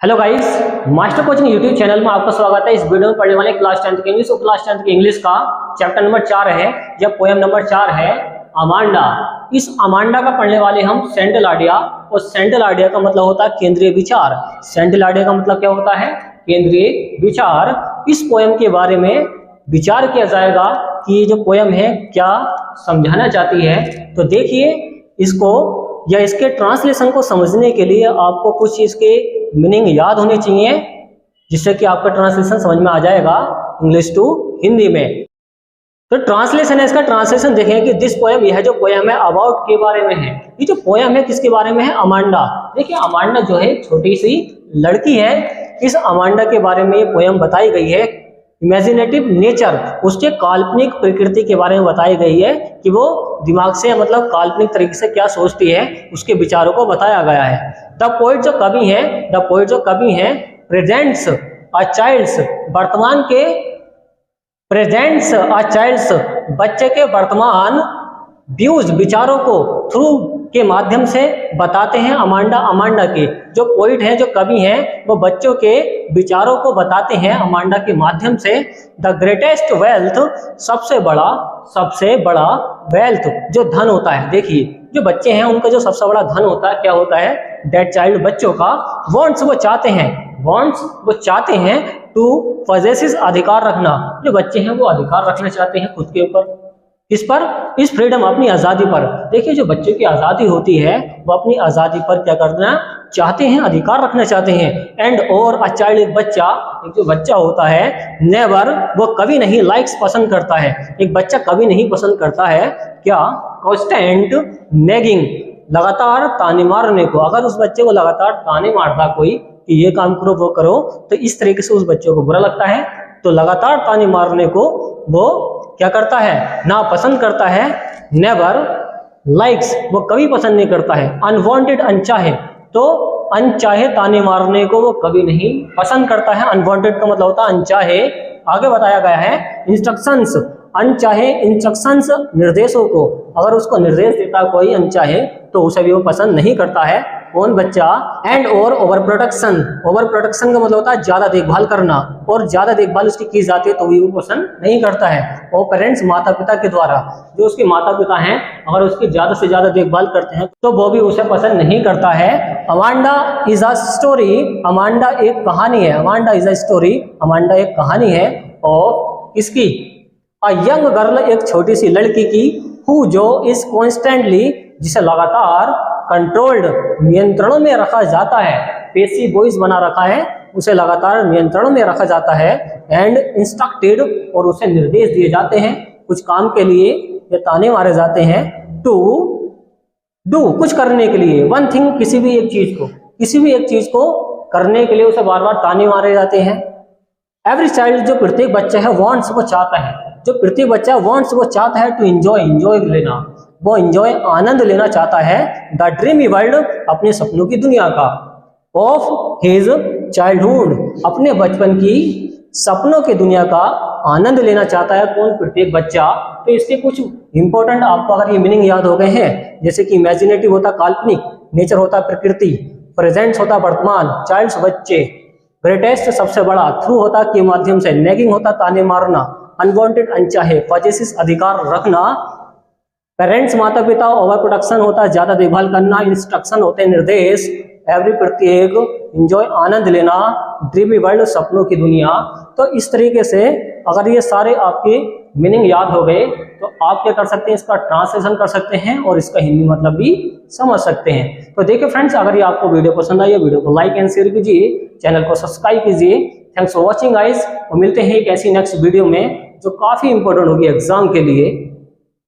Hello guys, master coaching YouTube channel में आपका स्वागत है। इस वीडियो में पढ़ने वाले क्लास 10 की इंग्लिश और क्लास 10 की इंग्लिश का चैप्टर नंबर 4 है। यह पोएम नंबर 4 है अमांडा। इस अमांडा का पढ़ने वाले हम सेंट्रल आइडिया, और सेंट्रल आइडिया का मतलब होता है केंद्रीय विचार। सेंट्रल आइडिया का मतलब क्या होता है? केंद्रीय विचार। इस पोएम के बारे में विचार किया जाएगा कि ये जो पोएम है क्या समझाना चाहती है। तो देखिए, इसको या इसके ट्रांसलेशन को समझने के लिए आपको कुछ इसके मीनिंग याद होने चाहिए, जिससे कि आपका ट्रांसलेशन समझ में आ जाएगा इंग्लिश टू हिंदी में। तो ट्रांसलेशन है, इसका ट्रांसलेशन देखें कि दिस पोएम, यह जो पोएम है अबाउट के बारे में है। ये जो पोएम है किसके बारे में है? अमांडा। देखिए, अमांडा जो है छोटी सी लड़की है। इस अमांडा के बारे में ये पोएम बताई गई है। इमेजिनेटिव नेचर, उसके काल्पनिक प्रकृति के बारे में बताई गई है कि वो दिमाग से मतलब काल्पनिक तरीके से क्या सोचती है, उसके विचारों को बताया गया है। द पोएट जो कवि है, द पोएट जो कवि है प्रेजेंट्स अ चाइल्ड्स, वर्तमान के प्रेजेंट्स अ चाइल्ड्स, बच्चे के वर्तमान व्यूज, विचारों को थ्रू के माध्यम से बताते हैं। अमांडा के जो पोइट हैं, जो कवि हैं, वो बच्चों के विचारों को बताते हैं अमांडा के माध्यम से। द ग्रेटेस्ट वेल्थ, सबसे बड़ा वेल्थ, जो धन होता है। देखिए, जो बच्चे हैं उनका जो सबसे बड़ा धन होता है, क्या होता है? दैट चाइल्ड, बच्चों का। वॉन्ट्स, वो चाहते हैं टू पजेसिस, अधिकार रखना। जो बच्चे हैं वो अधिकार रखना चाहते हैं खुद के ऊपर। इस पर, इस फ्रीडम, अपनी आज़ादी पर। देखिए, जो बच्चों की आज़ादी होती है वो अपनी आज़ादी पर क्या करना चाहते हैं? अधिकार रखना चाहते हैं। एंड और अ चाइल्ड, एक बच्चा, एक जो बच्चा होता है, नेवर, वो कभी नहीं, लाइक्स, पसंद करता है। एक बच्चा कभी नहीं पसंद करता है क्या? कॉन्स्टेंट नेगिंग, लगातार ताने मारने को। अगर उस बच्चे को लगातार ताने मारता कोई कि ये काम करो वो करो, तो इस तरीके से उस बच्चे को बुरा लगता है। तो लगातार ताने मारने को वो क्या करता है? ना पसंद करता है। नेवर लाइक्स, वो कभी पसंद नहीं करता है। अनवांटेड, अनचाहे, तो अनचाहे ताने मारने को वो कभी नहीं पसंद करता है। अनवांटेड का मतलब होता है अनचाहे। आगे बताया गया है इंस्ट्रक्शंस, अनचाहे इंस्ट्रक्शंस, निर्देशों को। अगर उसको निर्देश देता कोई अनचाहे तो उसे भी वो पसंद नहीं करता है। कौन? बच्चा। एंड और ओवर प्रोटेक्शन, ओवर प्रोटेक्शन का मतलब होता है ज्यादा देखभाल करना, और ज्यादा देखभाल उसकी की जाती है तो भी वो पसंद नहीं करता है। और पेरेंट्स, माता पिता के द्वारा, जो उसके माता पिता हैं, अगर उसकी ज्यादा से ज्यादा देखभाल करते हैं तो वो भी उसे पसंद नहीं करता है। Amanda is a story, Amanda एक कहानी है। Amanda is a story, Amanda एक कहानी है। और किसकी? अ यंग गर्ल, एक छोटी सी लड़की की। हु, जो इज कॉन्स्टेंटली, जिसे लगातार कंट्रोल्ड, नियंत्रणों में रखा जाता है। पेसिव वॉइस बना रखा है, उसे लगातार नियंत्रणों में रखा जाता है। एंड इंस्ट्रक्टेड, और उसे निर्देश दिए जाते हैं कुछ काम के लिए, या ताने मारे जाते हैं। टू डू, कुछ करने के लिए। वन थिंग, किसी भी एक चीज को करने के लिए उसे बार बार ताने मारे जाते हैं। एवरी चाइल्ड, जो प्रत्येक बच्चा है, वांट्स, वो चाहता है। जो प्रत्येक बच्चा वांट्स, वो चाहता है टू एंजॉय लेना, वो एंजॉय, आनंद लेना चाहता है। द ड्रीमी वर्ल्ड, अपने सपनों की दुनिया का। ऑफ हिज चाइल्डहुड, अपने बचपन की सपनों की दुनिया का आनंद लेना चाहता है। कौन? प्रत्येक बच्चा। तो इसके कुछ इंपॉर्टेंट आपको अगर ये मीनिंग याद हो गए हैं, जैसे कि इमेजिनेटिव होता काल्पनिक, नेचर होता प्रकृति, प्रेजेंट्स होता वर्तमान, चाइल्ड्स बच्चे, ग्रेटेस्ट सबसे बड़ा, थ्रू होता के माध्यम से, नेगिंग होता ताने मारना, अनवांटेड अनचाहे, पॉजेसिस अधिकार रखना, पेरेंट्स माता पिता, ओवर प्रोटेक्शन होता है ज्यादा देखभाल करना, इंस्ट्रक्शन होते हैं निर्देश, एवरी प्रत्येक, एंजॉय आनंद लेना, ड्रीमी वर्ल्ड सपनों की दुनिया। तो इस तरीके से अगर ये सारे आपके मीनिंग याद हो गए तो आप क्या कर सकते हैं? इसका ट्रांसलेशन कर सकते हैं और इसका हिंदी मतलब भी समझ सकते हैं। तो देखिए फ्रेंड्स, अगर ये आपको वीडियो पसंद आई है, वीडियो को लाइक एंड शेयर कीजिए, चैनल को सब्सक्राइब कीजिए। थैंक्स फॉर वॉचिंग गाइस, और मिलते हैं एक ऐसी नेक्स्ट वीडियो में जो काफी इंपॉर्टेंट होगी एग्जाम के लिए।